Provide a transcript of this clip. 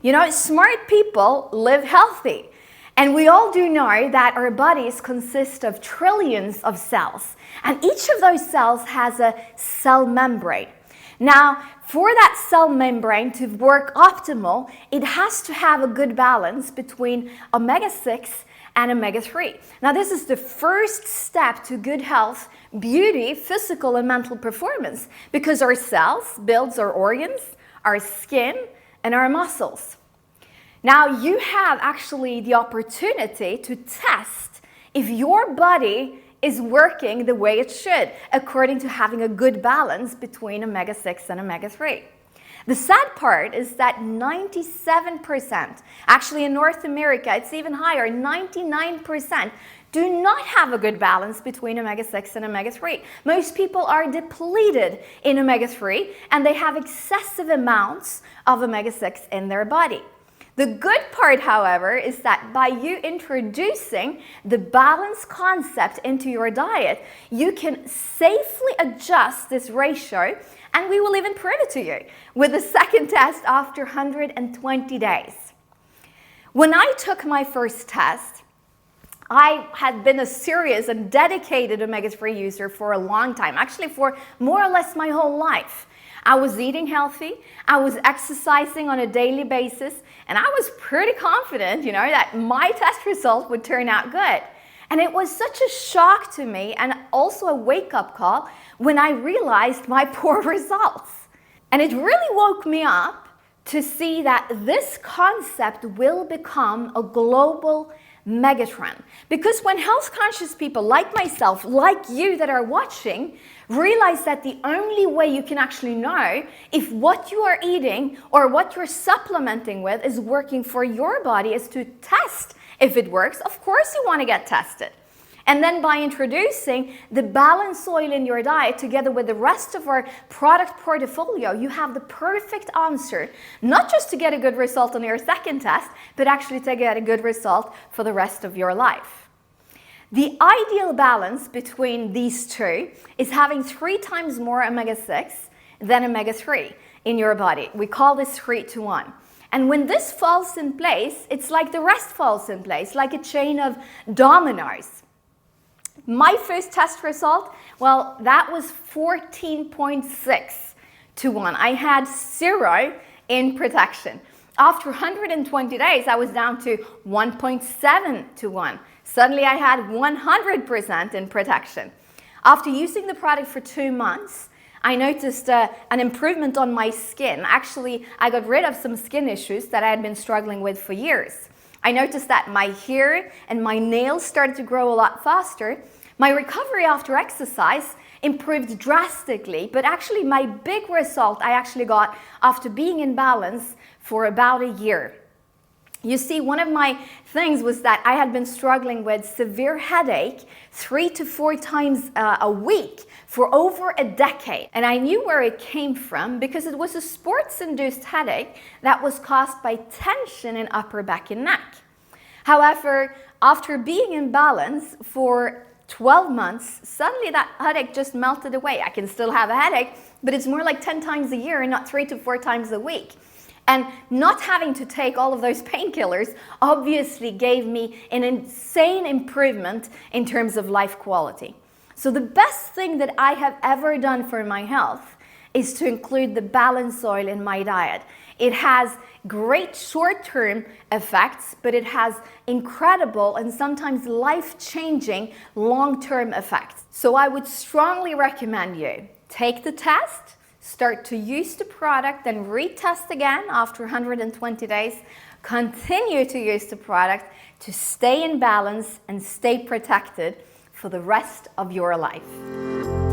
You know, smart people live healthy. And we all do know that our bodies consist of trillions of cells. And each of those cells has a cell membrane. Now, for that cell membrane to work optimal, it has to have a good balance between omega-6 and omega-3. Now, this is the first step to good health, beauty, physical and mental performance, because our cells builds our organs, our skin, and our muscles. Now, you have actually the opportunity to test if your body is working the way it should, according to having a good balance between omega-6 and omega-3. The sad part is that 97%, actually in North America it's even higher, 99%, do not have a good balance between omega-6 and omega-3. Most people are depleted in omega-3 and they have excessive amounts of omega-6 in their body. The good part, however, is that by you introducing the balance concept into your diet, you can safely adjust this ratio, and we will even prove it to you with the second test after 120 days. When I took my first test, I had been a serious and dedicated omega-3 user for a long time, actually for more or less my whole life. I was eating healthy, I was exercising on a daily basis, and I was pretty confident, that my test result would turn out good. And it was such a shock to me and also a wake-up call when I realized my poor results. And it really woke me up to see that this concept will become a global megatrend. Because when health-conscious people like myself, like you that are watching, realize that the only way you can actually know if what you are eating or what you're supplementing with is working for your body is to test if it works. Of course you want to get tested. And then by introducing the balanced oil in your diet together with the rest of our product portfolio, you have the perfect answer, not just to get a good result on your second test, but actually to get a good result for the rest of your life. The ideal balance between these two is having 3 times more omega-6 than omega-3 in your body. We call this 3-to-1. And when this falls in place, it's like the rest falls in place, like a chain of dominoes. My first test result, well, that was 14.6 to 1. I had 0 in protection. After 120 days, I was down to 1.7 to 1. Suddenly, I had 100% in protection. After using the product for 2 months, I noticed an improvement on my skin. Actually, I got rid of some skin issues that I had been struggling with for years. I noticed that my hair and my nails started to grow a lot faster. My recovery after exercise improved drastically, but actually my big result I actually got after being in balance for about a year. You see, one of my things was that I had been struggling with severe headache 3 to 4 times a week for over a decade. And I knew where it came from because it was a sports-induced headache that was caused by tension in upper back and neck. However, after being in balance for 12 months, suddenly that headache just melted away. I can still have a headache, but it's more like 10 times a year and not 3 to 4 times a week. And not having to take all of those painkillers obviously gave me an insane improvement in terms of life quality. So the best thing that I have ever done for my health is to include the balanced oil in my diet. It has great short-term effects, but it has incredible and sometimes life-changing long-term effects. So I would strongly recommend you take the test, start to use the product, then retest again after 120 days, continue to use the product to stay in balance and stay protected for the rest of your life.